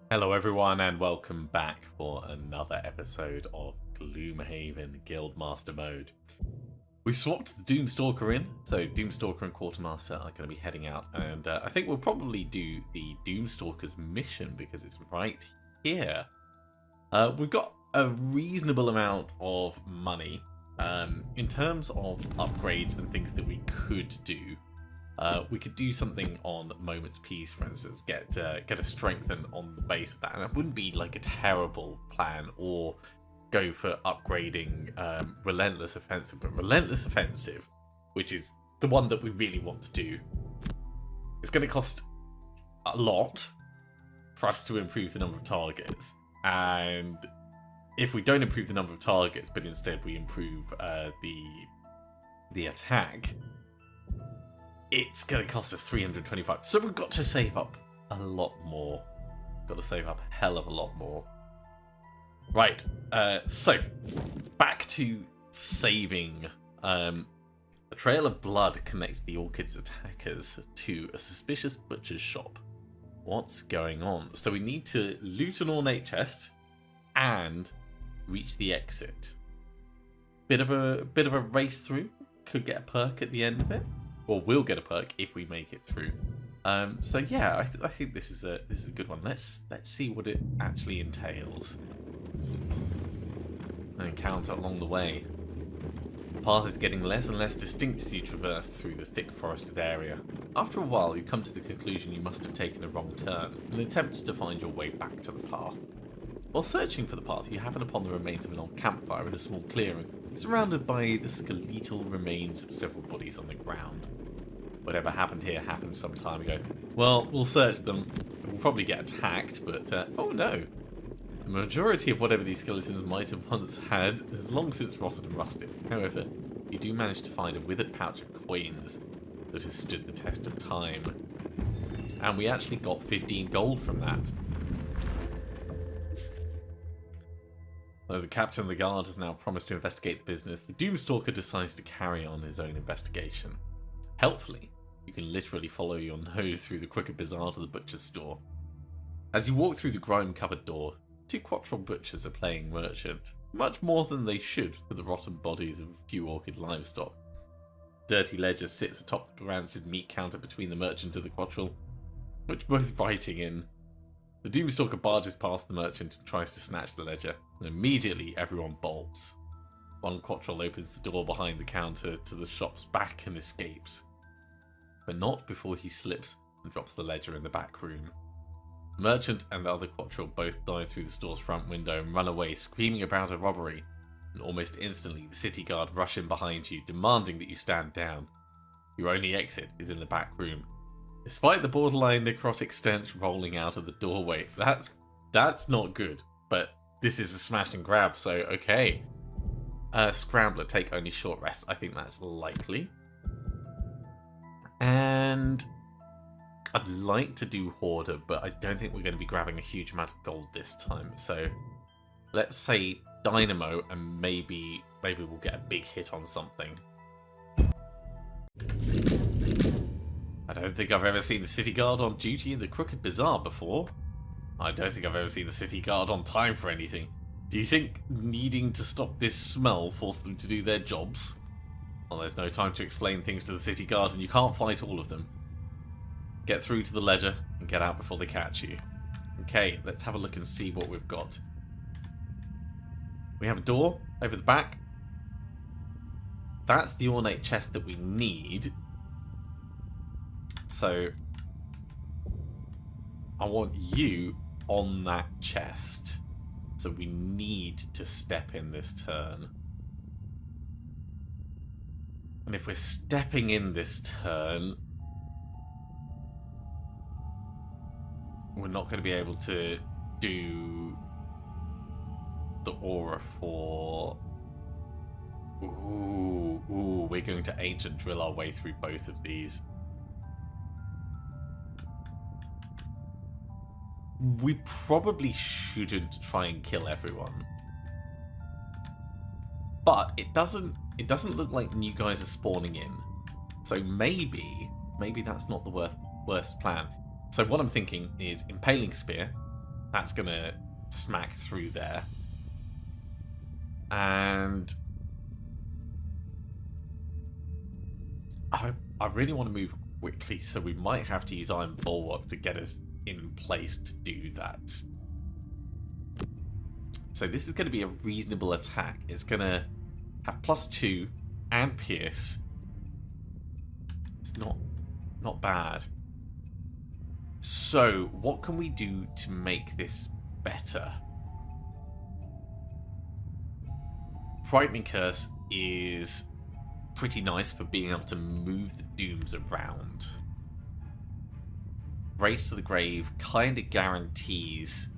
Hello everyone and welcome back for another episode of Gloomhaven Guildmaster mode. We swapped the Doomstalker in, so Doomstalker and Quartermaster are going to be heading out, and I think we'll probably do the Doomstalker's mission because it's right here. We've got a reasonable amount of money in terms of upgrades and things that we could do. We could do something on Moment's Peace, for instance, get a strengthen on the base of that, and that wouldn't be like a terrible plan, or go for upgrading Relentless Offensive, but Relentless Offensive, which is the one that we really want to do, it's going to cost a lot for us to improve the number of targets, and if we don't improve the number of targets, but instead we improve the attack, it's going to cost us 325. So we've got to save up a lot more. Got to save up a hell of a lot more. Right. So back to saving. A trail of blood connects the Orchid's attackers to a suspicious butcher's shop. What's going on? So we need to loot an ornate chest and reach the exit. Bit of a race through. Could get a perk at the end of it. Or we'll get a perk if we make it through. So yeah, I think this is a good one. Let's see what it actually entails. An encounter along the way. The path is getting less and less distinct as you traverse through the thick forested area. After a while, you come to the conclusion you must have taken a wrong turn and attempt to find your way back to the path. While searching for the path, you happen upon the remains of an old campfire in a small clearing, surrounded by the skeletal remains of several bodies on the ground. Whatever happened here happened some time ago. Well, we'll search them. We'll probably get attacked, but oh no. The majority of whatever these skeletons might have once had has long since rotted and rusted. However, you do manage to find a withered pouch of coins that has stood the test of time. And we actually got 15 gold from that. Though the captain of the guard has now promised to investigate the business, the Doomstalker decides to carry on his own investigation. Helpfully, you can literally follow your nose through the crooked bazaar to the butcher's store. As you walk through the grime-covered door, two quattrel butchers are playing merchant, much more than they should for the rotten bodies of a few orchid livestock. Dirty ledger sits atop the rancid meat counter between the merchant and the quattrel, which both writing in. The Doomstalker barges past the merchant and tries to snatch the ledger, and immediately everyone bolts. One quattrel opens the door behind the counter to the shop's back and escapes, but not before he slips and drops the ledger in the back room. The merchant and the other quattrel both dive through the store's front window and run away screaming about a robbery, and almost instantly the city guard rush in behind you, demanding that you stand down. Your only exit is in the back room. Despite the borderline necrotic stench rolling out of the doorway, that's not good, but this is a smash and grab, so okay. Scrambler, take only short rest. I think that's likely. And I'd like to do Hoarder, but I don't think we're going to be grabbing a huge amount of gold this time. So let's say Dynamo, and maybe we'll get a big hit on something. I don't think I've ever seen the city guard on duty in the Crooked Bazaar before. I don't think I've ever seen the city guard on time for anything. Do you think needing to stop this smell forced them to do their jobs? Well, there's no time to explain things to the city guard, and you can't fight all of them. Get through to the ledger and get out before they catch you. Okay, let's have a look and see what we've got. We have a door over the back. That's the ornate chest that we need. So I want you on that chest. So we need to step in this turn. And if we're stepping in this turn, we're not going to be able to do the aura for... Ooh, we're going to ancient drill our way through both of these. We probably shouldn't try and kill everyone. But it doesn't look like new guys are spawning in. So maybe that's not the worst plan. So what I'm thinking is Impaling Spear, That's going to smack through there. And I really want to move quickly, so we might have to use Iron Bulwark to get us in place to do that. So this is going to be a reasonable attack. It's going to have +2 and pierce. It's not bad. So what can we do to make this better? Frightening Curse is pretty nice for being able to move the dooms around. Race to the Grave kind of guarantees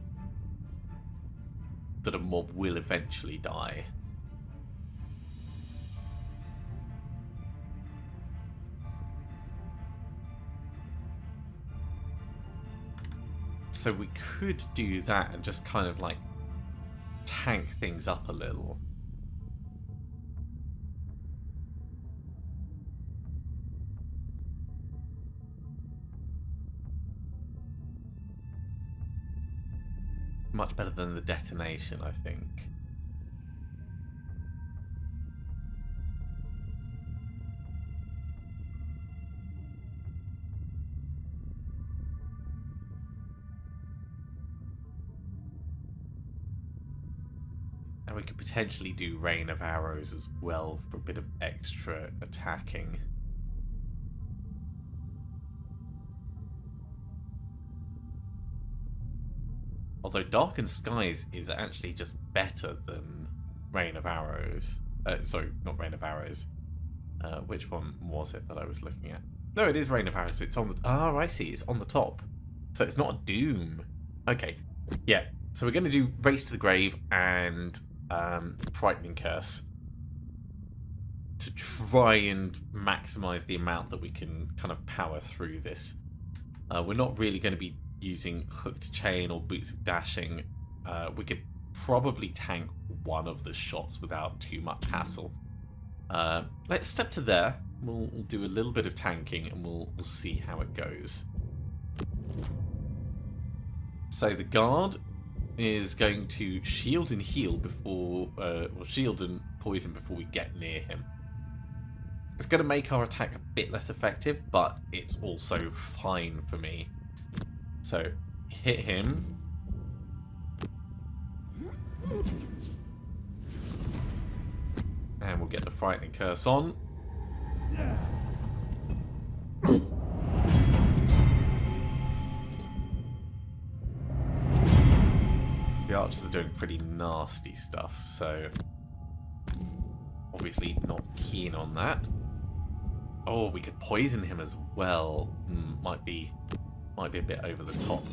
that a mob will eventually die. So we could do that and just kind of like tank things up a little. Much better than the detonation, I think. And we could potentially do Rain of Arrows as well for a bit of extra attacking. Although Darkened Skies is actually just better than Rain of Arrows. Sorry, not Rain of Arrows. Which one was it that I was looking at? No, it is Rain of Arrows. It's on the... Oh, I see. It's on the top. So it's not a Doom. Okay. Yeah. So we're going to do Race to the Grave and Frightening Curse to try and maximize the amount that we can kind of power through this. We're not really going to be using Hooked Chain or Boots of Dashing. We could probably tank one of the shots without too much hassle. Let's step to there. We'll do a little bit of tanking and we'll see how it goes. So the guard is going to shield and heal before, or shield and poison before we get near him. It's going to make our attack a bit less effective, but it's also fine for me. So, hit him. And we'll get the Frightening Curse on. The archers are doing pretty nasty stuff, so obviously not keen on that. Oh, we could poison him as well. Might be a bit over the top.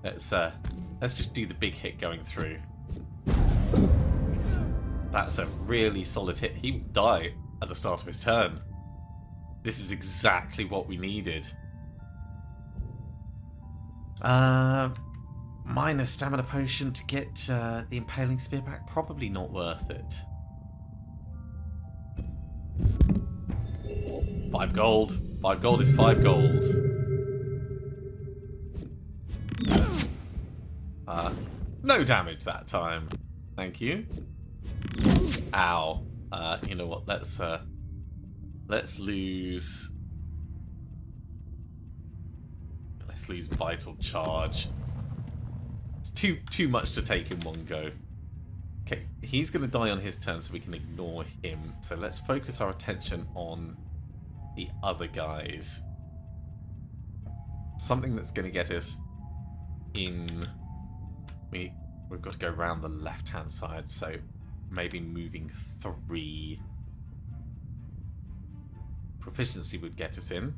Let's just do the big hit going through. That's a really solid hit. He will die at the start of his turn. This is exactly what we needed. Minor stamina potion to get the Impaling Spear back. Probably not worth it. 5 gold. 5 gold is 5 gold. No damage that time. Thank you. Ow. You know what? Let's lose Vital Charge. It's too much to take in one go. Okay, he's going to die on his turn, so we can ignore him. So let's focus our attention on the other guys. Something that's going to get us in... We've got to go around the left-hand side, so maybe moving 3. Proficiency would get us in.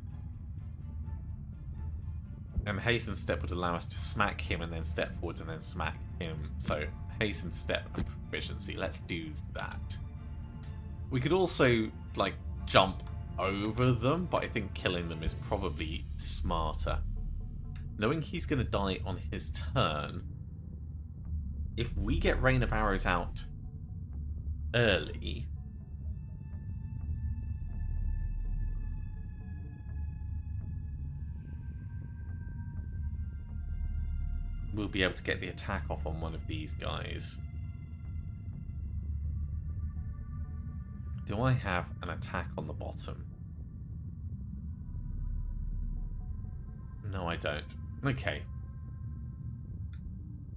And Hasten Step would allow us to smack him and then step forwards and then smack him. So Hasten Step and Proficiency. Let's do that. We could also, like, jump over them, but I think killing them is probably smarter. Knowing he's going to die on his turn, if we get Rain of Arrows out early, we'll be able to get the attack off on one of these guys. Do I have an attack on the bottom? No, I don't. Okay.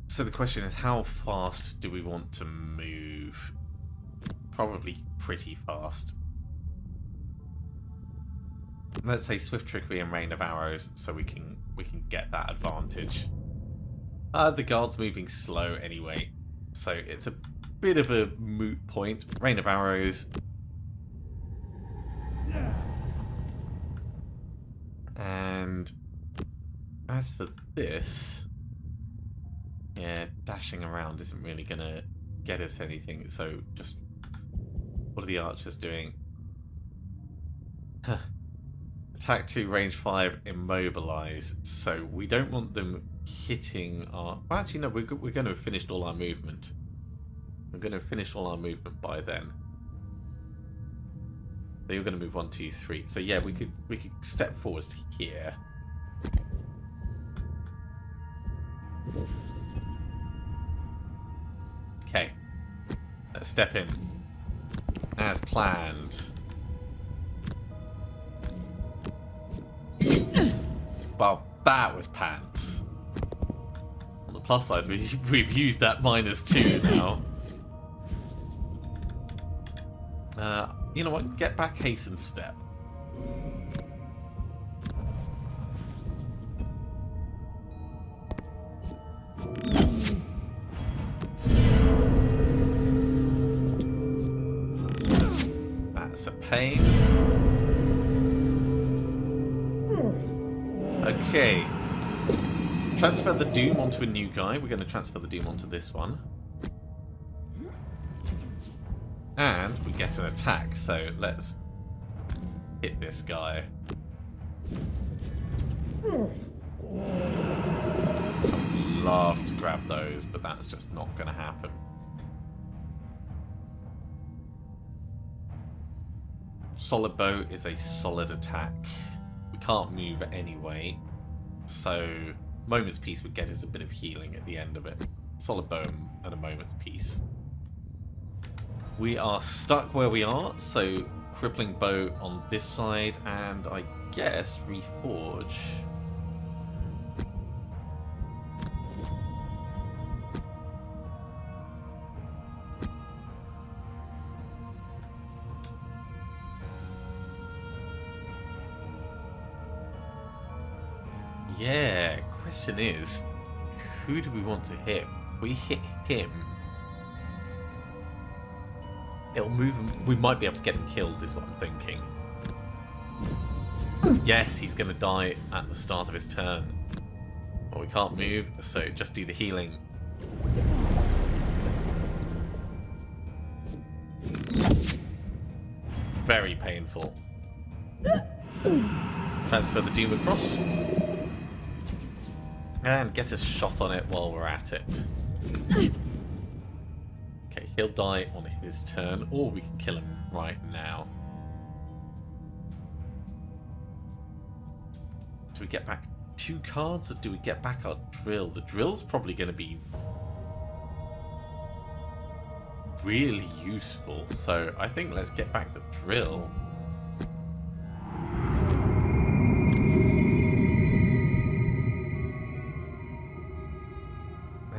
So the question is, how fast do we want to move? Probably pretty fast. Let's say Swift Trickery and Rain of Arrows, so we can get that advantage. The guard's moving slow anyway, so it's a bit of a moot point. Rain of Arrows. And as for this, yeah, dashing around isn't really going to get us anything, so just... What are the archers doing? Attack 2, range 5, immobilize. So we don't want them hitting our... Well, actually, no, we're going to have finished all our movement. We're going to have finished all our movement by then. So you're going to move 1, 2, 3. So yeah, we could step forwards to here. Okay. Let's step in. As planned. Well, that was pants. On the plus side, we've used that -2 now. You know what? Get back, hasten step. That's a pain. Okay. Transfer the Doom onto a new guy. We're going to transfer the Doom onto this one. And we get an attack, so let's hit this guy. I'd love to grab those, but that's just not going to happen. Solid bow is a solid attack. We can't move anyway, so Moment's Peace would get us a bit of healing at the end of it. Solid bow and a Moment's Peace. We are stuck where we are, so crippling bow on this side, and I guess reforge. Yeah, question is, who do we want to hit? If we hit him, it'll move him. We might be able to get him killed, is what I'm thinking. Yes, he's going to die at the start of his turn. Well, we can't move, so just do the healing. Very painful. Transfer the Doom across. And get a shot on it while we're at it. Okay, he'll die on his turn, or we can kill him right now. Do we get back 2 cards, or do we get back our drill? The drill's probably going to be really useful, so I think let's get back the drill.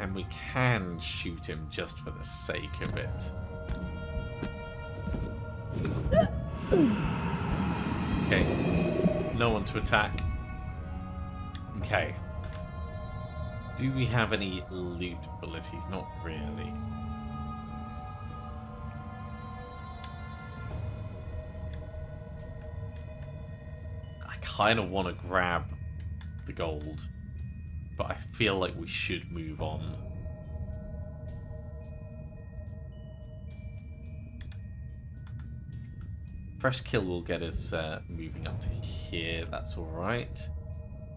And we can shoot him just for the sake of it. Okay. No one to attack. Okay. Do we have any loot abilities? Not really. I kind of want to grab the gold, but I feel like we should move on. Fresh kill will get us moving up to here. That's all right.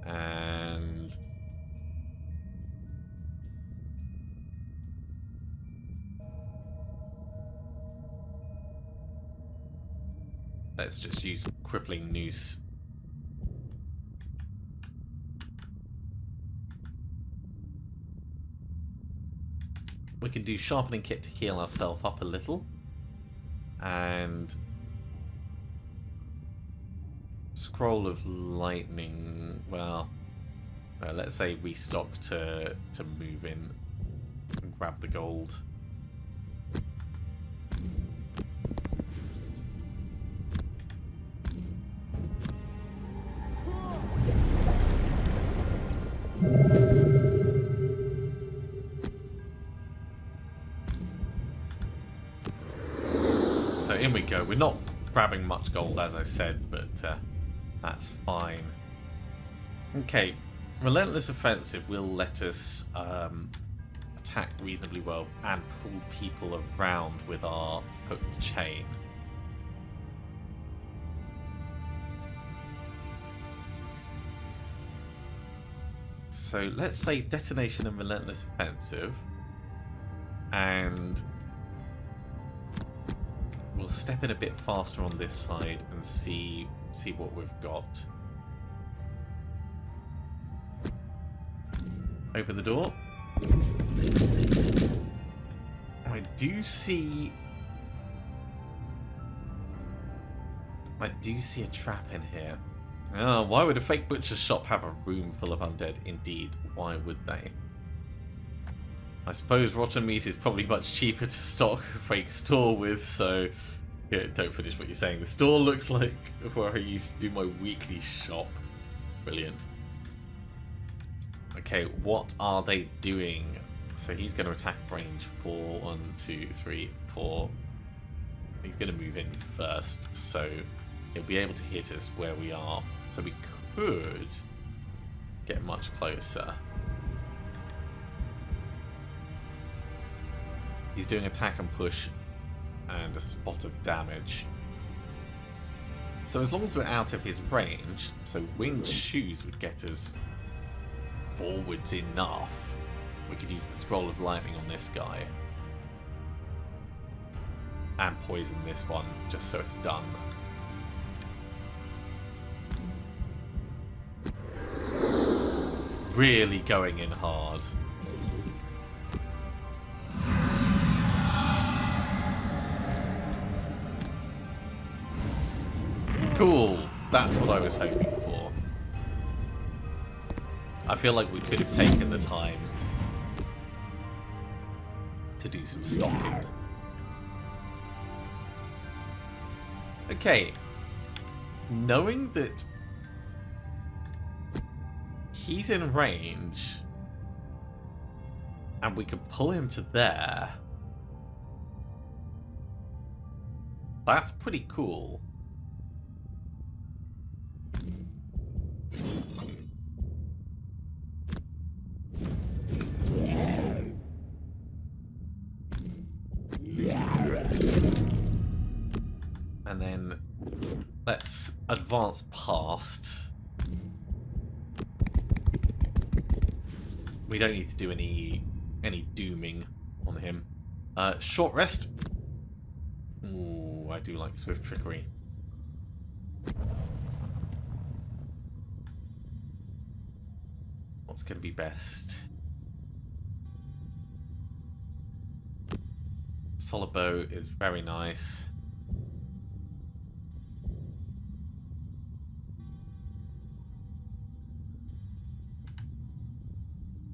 And let's just use Crippling Noose. we can do Sharpening Kit to heal ourselves up a little. And Scroll of Lightning, well, let's say restock to move in and grab the gold. So in we go. We're not grabbing much gold, as I said, but that's fine. Okay, Relentless Offensive will let us attack reasonably well and pull people around with our hooked chain. So let's say Detonation and Relentless Offensive, and we'll step in a bit faster on this side and see what we've got. Open the door. I do see a trap in here. Oh, why would a fake butcher's shop have a room full of undead? Indeed, why would they? I suppose rotten meat is probably much cheaper to stock a fake store with, so... Yeah, don't finish what you're saying. The store looks like where I used to do my weekly shop. Brilliant. Okay, what are they doing? So he's going to attack range 4. 1, 2, 3, 4. He's going to move in first, so he'll be able to hit us where we are. So we could get much closer. He's doing attack and push and a spot of damage. So as long as we're out of his range, so winged shoes would get us forwards enough. We could use the Scroll of Lightning on this guy. And poison this one, just so it's done. Really going in hard. Cool. That's what I was hoping for. I feel like we could have taken the time to do some stocking. Okay. Knowing that he's in range and we could pull him to there, that's pretty cool. And then let's advance past. We don't need to do any dooming on him. Short rest. Ooh, I do like Swift Trickery. What's going to be best? Solid bow is very nice.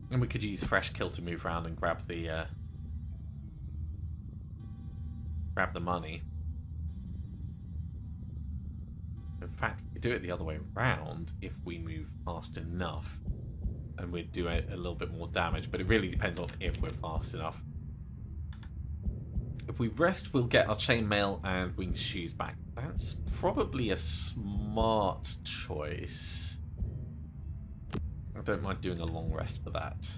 And we could use Fresh Kill to move around and grab the money. In fact, we could do it the other way around if we move fast enough, and we'd do a little bit more damage. But it really depends on if we're fast enough. If we rest, we'll get our chainmail and winged shoes back. That's probably a smart choice. I don't mind doing a long rest for that.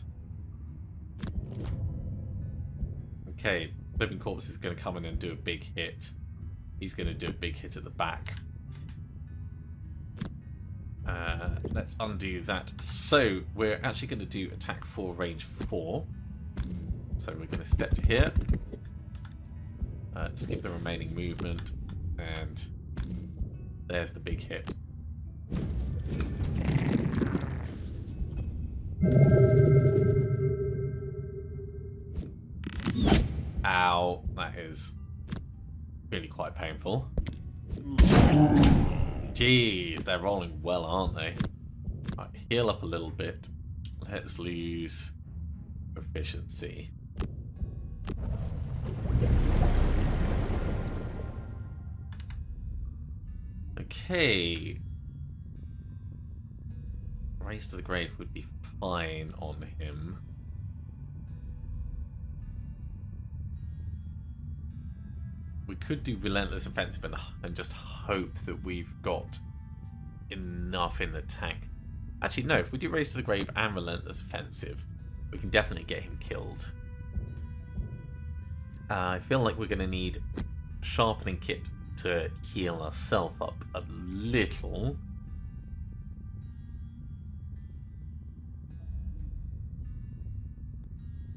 Okay, Living Corpse is going to come in and do a big hit. He's going to do a big hit at the back. Let's undo that. So, we're actually going to do attack 4, range 4. So we're going to step to here. Skip the remaining movement. And there's the big hit. that is really quite painful. Jeez, they're rolling well, aren't they? Right, heal up a little bit. Let's lose efficiency. Okay. Race to the grave would be fine on him. We could do relentless offensive and just hope that we've got enough in the tank. Actually, no, if we do race to the grave and relentless offensive, we can definitely get him killed. I feel like we're going to need sharpening kit to heal ourselves up a little.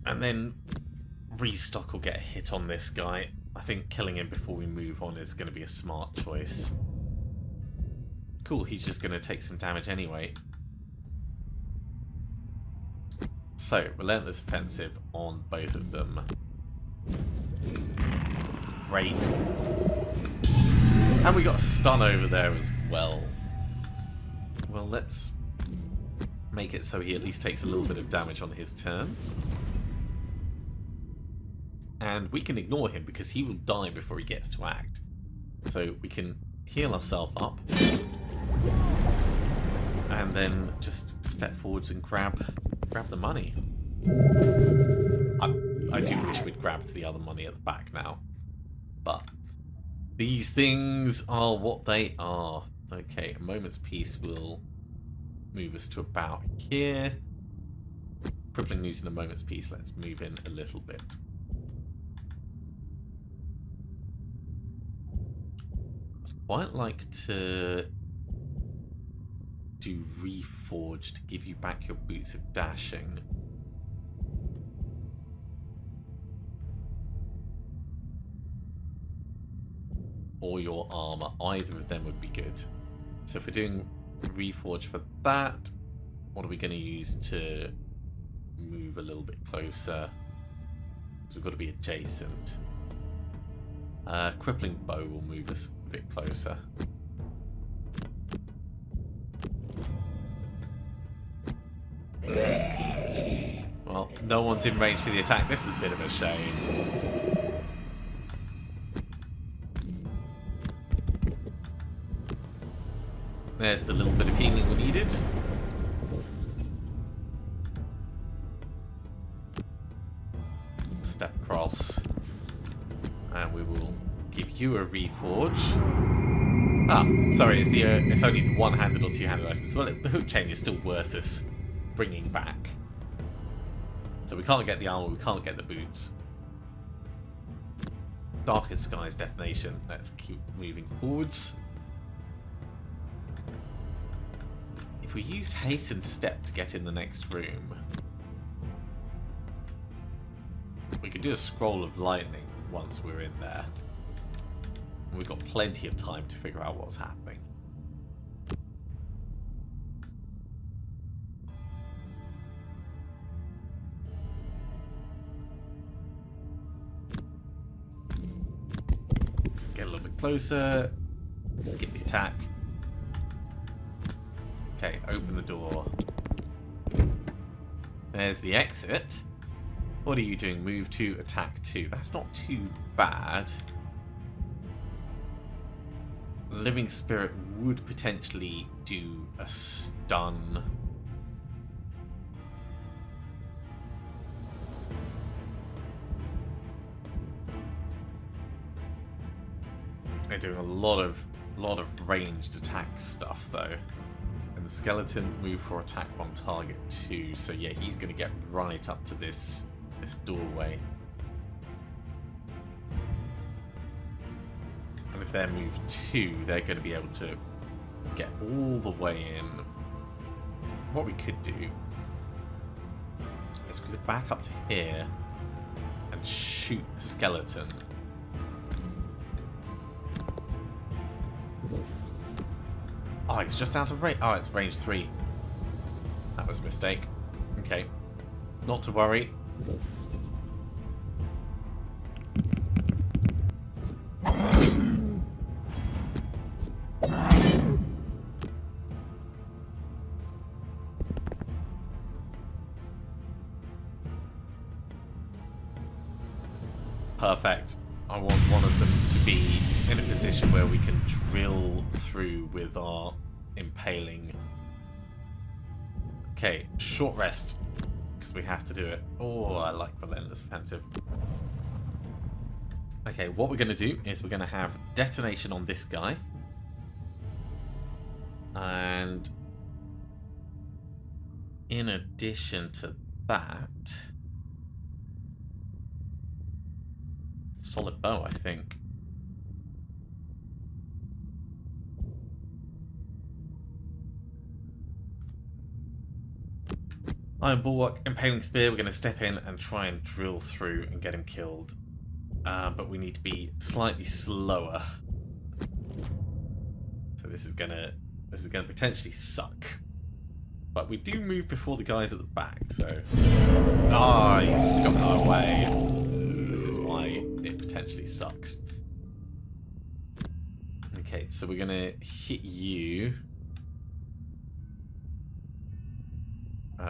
And then restock will get a hit on this guy. I think killing him before we move on is going to be a smart choice. Cool, he's just going to take some damage anyway. So, relentless offensive on both of them. Great. And we got a stun over there as well. Well, let's make it so he at least takes a little bit of damage on his turn. And we can ignore him because he will die before he gets to act. So we can heal ourselves up. And then just step forwards and grab the money. I do wish we'd grabbed the other money at the back now. But these things are what they are. Okay, a moment's peace will move us to about here. Crippling news in a moment's peace. Let's move in a little bit. I'd quite like to do Reforge to give you back your boots of dashing. Or your armor. Either of them would be good. So if we're doing Reforge for that, what are we going to use to move a little bit closer? So we've got to be adjacent. Crippling bow will move us a bit closer. Well, no one's in range for the attack. This is a bit of a shame. There's the little bit of healing we needed. Step across. And we will give you a Reforge. Ah, sorry, it's only the one-handed or two-handed items. Well, the hook chain is still worth us bringing back. So we can't get the armor, we can't get the boots. Darkest Skies Detonation. Let's keep moving forwards. If we use Hasten Step to get in the next room, we could do a Scroll of Lightning once we're in there. We've got plenty of time to figure out what's happening. Get a little bit closer. Skip the attack. Okay, open the door. There's the exit. What are you doing? Move to attack 2. That's not too bad. Living Spirit would potentially do a stun. They're doing a lot of ranged attack stuff though. And the skeleton move for attack on target 2. So yeah, he's going to get right up to this doorway. And if they're move 2, they're going to be able to get all the way in. What we could do is we could back up to here and shoot the skeleton. Oh, he's just out of range. Oh, it's range 3. That was a mistake. Okay. Not to worry. Perfect. I want one of them to be in a position where we can drill through with our impaling. Okay, short rest, because we have to do it. Oh, I like Relentless Offensive. Okay, what we're going to do is we're going to have detonation on this guy. And in addition to that, solid bow, I think. Iron Bulwark, Impaling Spear, we're going to step in and try and drill through and get him killed. But we need to be slightly slower. So this is gonna potentially suck. But we do move before the guys at the back, so... Ah, he's got our way. This is why it potentially sucks. Okay, so we're gonna hit you.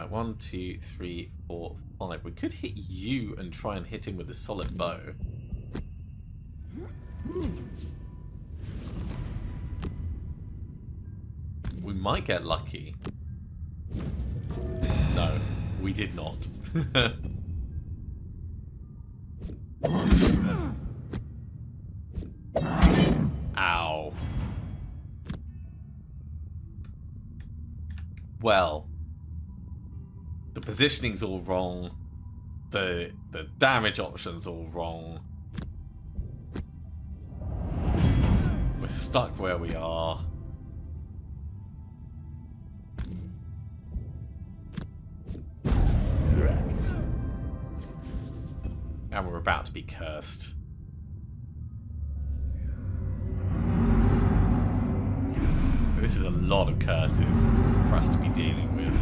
1, 2, 3, 4, 5. We could hit you and try and hit him with a solid bow. We might get lucky. No, we did not. Ow. Well, the positioning's all wrong. The damage option's all wrong. We're stuck where we are. And we're about to be cursed. This is a lot of curses for us to be dealing with.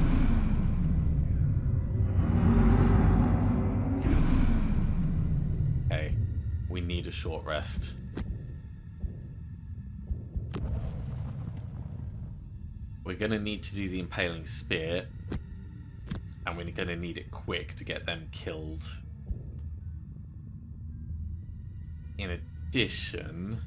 Okay, we need a short rest. We're going to need to do the Impaling Spear, and we're going to need it quick to get them killed. In addition...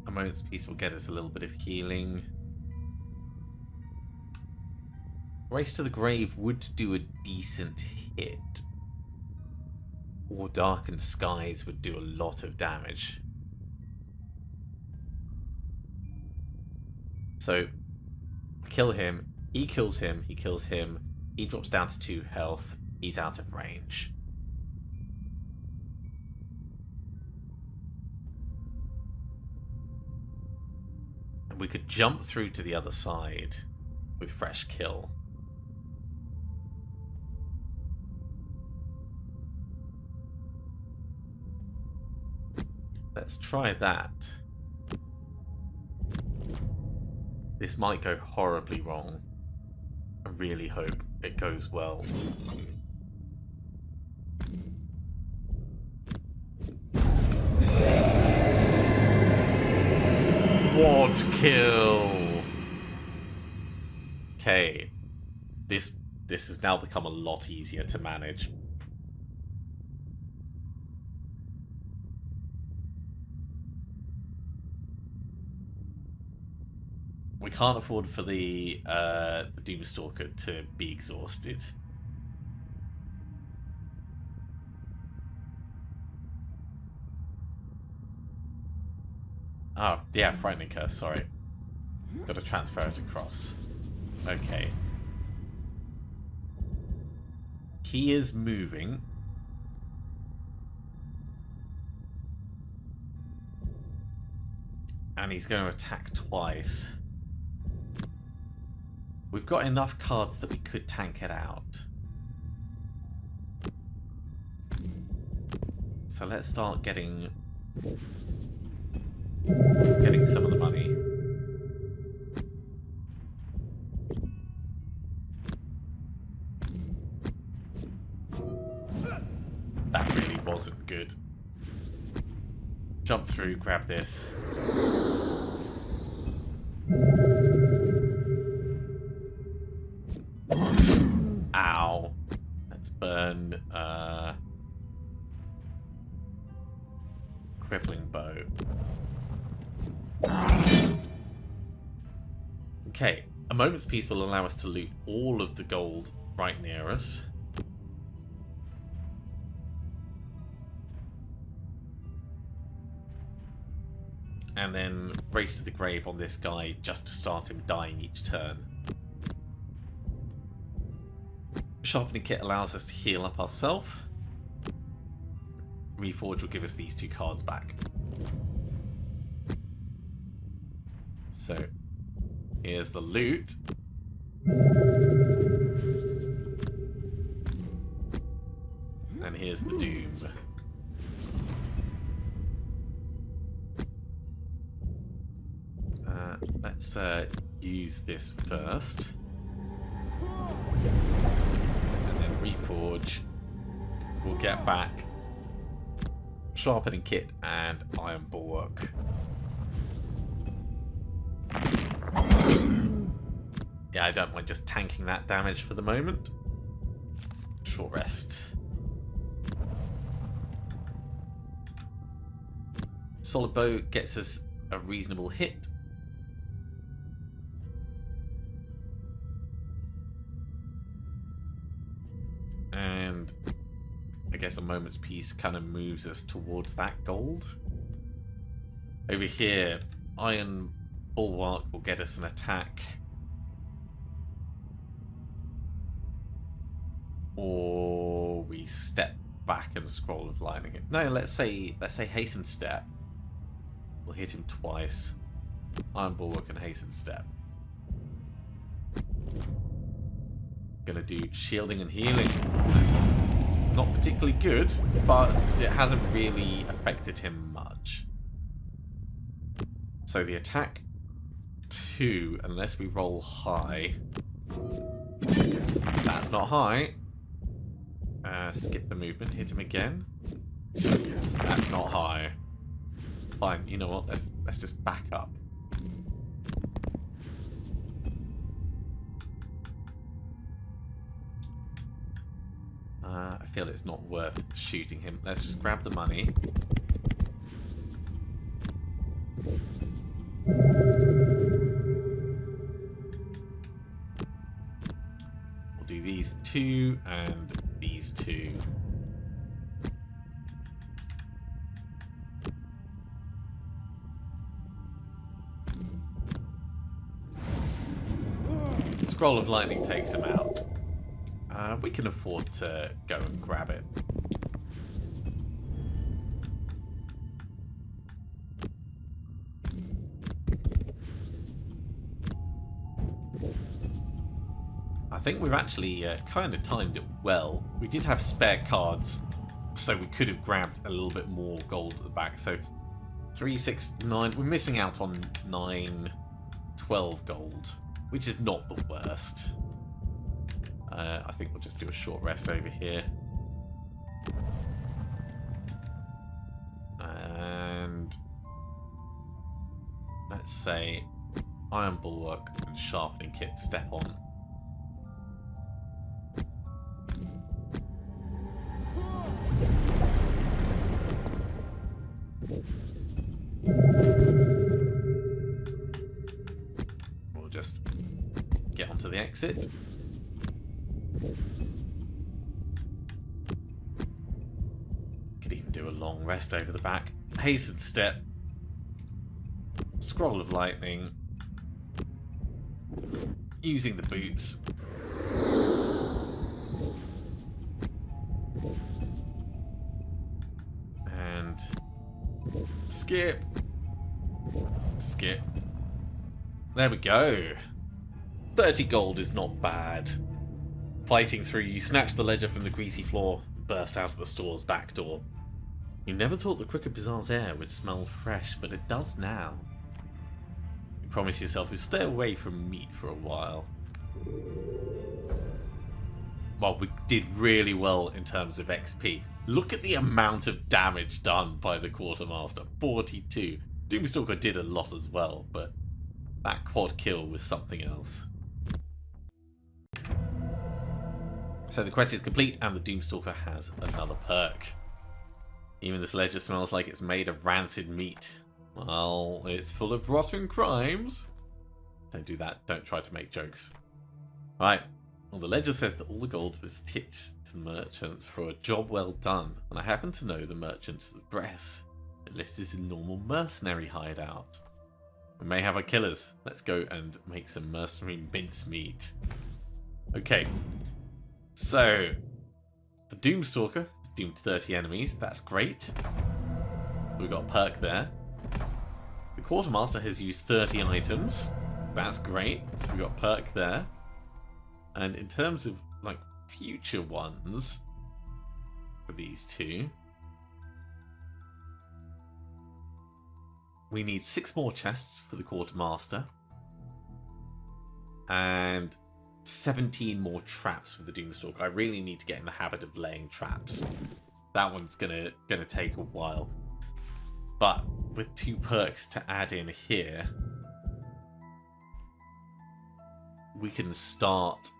a moment's peace will get us a little bit of healing. Race to the Grave would do a decent hit. Or Darkened Skies would do a lot of damage. So, kill him, he kills him, he kills him, he drops down to 2 health, he's out of range. And we could jump through to the other side with fresh kill. Let's try that. This might go horribly wrong. I really hope it goes well. What kill? Okay. This has now become a lot easier to manage. We can't afford for the Doomstalker to be exhausted. Oh, yeah, Frightening Curse, sorry. Got to transfer it across. Okay. He is moving. And he's going to attack twice. We've got enough cards that we could tank it out. So let's start getting some of the money. That really wasn't good. Jump through, grab this. Ow. Let's burn crippling bow. Okay, a moment's peace will allow us to loot all of the gold right near us. And then race to the grave on this guy just to start him dying each turn. Sharpening Kit allows us to heal up ourselves. Reforge will give us these 2 cards back. So, here's the loot. And here's the doom. Let's use this first. And then Reforge. We'll get back Sharpening Kit and Iron Bulwark. Yeah, I don't mind just tanking that damage for the moment. Short rest. Solid Bow gets us a reasonable hit. And I guess a moment's peace kind of moves us towards that gold. Over here, Iron Bulwark will get us an attack. Or we step back and Scroll of Lightning. No, let's say Hasten Step. We'll hit him twice. Iron Bulwark and Hasten Step. Gonna do shielding and healing. That's not particularly good, but it hasn't really affected him much. So the attack 2, unless we roll high. That's not high. Skip the movement, hit him again. That's not high. Fine, you know what? Let's just back up. I feel it's not worth shooting him. Let's just grab the money. We'll do these 2 and these 2. Scroll of Lightning takes him out. We can afford to go and grab it. I think we've actually kind of timed it well. We did have spare cards, so we could have grabbed a little bit more gold at the back. So 3, 6, 9. We're missing out on 9, 12 gold, which is not the worst. I think we'll just do a short rest over here. And let's say Iron Bulwark and Sharpening Kit step on. We'll just get onto the exit. Could even do a long rest over the back. Hasten Step. Scroll of Lightning. Using the boots. And skip. Skip. There we go. 30 gold is not bad. Fighting through, you snatch the ledger from the greasy floor, burst out of the store's back door. You never thought the Crooked Bazaar's air would smell fresh, but it does now. You promise yourself you'll stay away from meat for a while. well, we did really well in terms of XP. Look at the amount of damage done by the Quartermaster. 42. Doomstalker did a lot as well, but that quad kill was something else. So the quest is complete, and the Doomstalker has another perk. Even this ledger smells like it's made of rancid meat. Well, it's full of rotten crimes. Don't do that. Don't try to make jokes. Right. Well, the ledger says that all the gold was tipped to the merchants for a job well done, and I happen to know the merchant's address. It lists as a normal mercenary hideout. We may have our killers. Let's go and make some mercenary mincemeat. Okay. So, the Doomstalker is doomed to 30 enemies. That's great. We've got a perk there. The Quartermaster has used 30 items. That's great. So we've got a perk there. And in terms of like future ones for these two, we need 6 more chests for the Quartermaster and 17 more traps for the Doomstalker. I really need to get in the habit of laying traps. That one's gonna take a while. But with 2 perks to add in here, we can start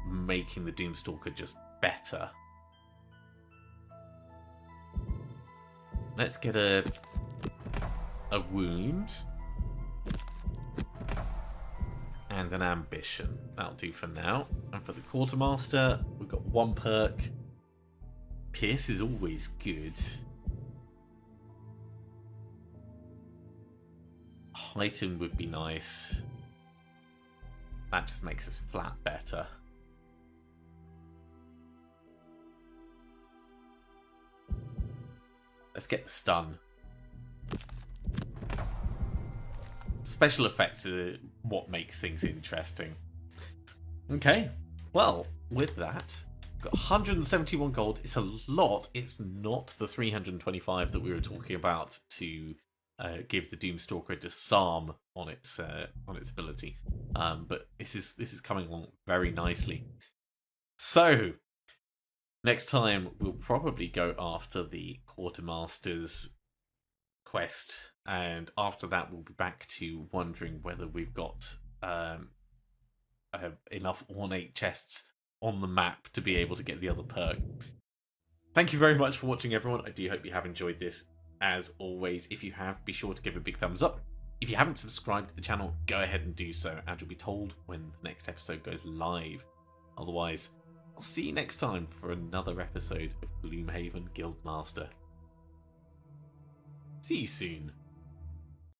making the Doomstalker just better. Let's get a wound and an ambition. That'll do for now. And for the Quartermaster, we've got 1 perk. Pierce is always good. Heighten would be nice. That just makes us flat better. Let's get the stun. Special effects are what makes things interesting. Okay, well, with that, got 171 gold. It's a lot. It's not the 325 that we were talking about to give the Doomstalker a disarm on its ability. But this is coming along very nicely. So next time we'll probably go after the Quartermaster's quest, and after that we'll be back to wondering whether we've got enough ornate chests on the map to be able to get the other perk. Thank you very much for watching, everyone. I do hope you have enjoyed this. As always, if you have, be sure to give a big thumbs up. If you haven't subscribed to the channel, go ahead and do so, and you'll be told when the next episode goes live. Otherwise, I'll see you next time for another episode of Gloomhaven Guildmaster. See you soon.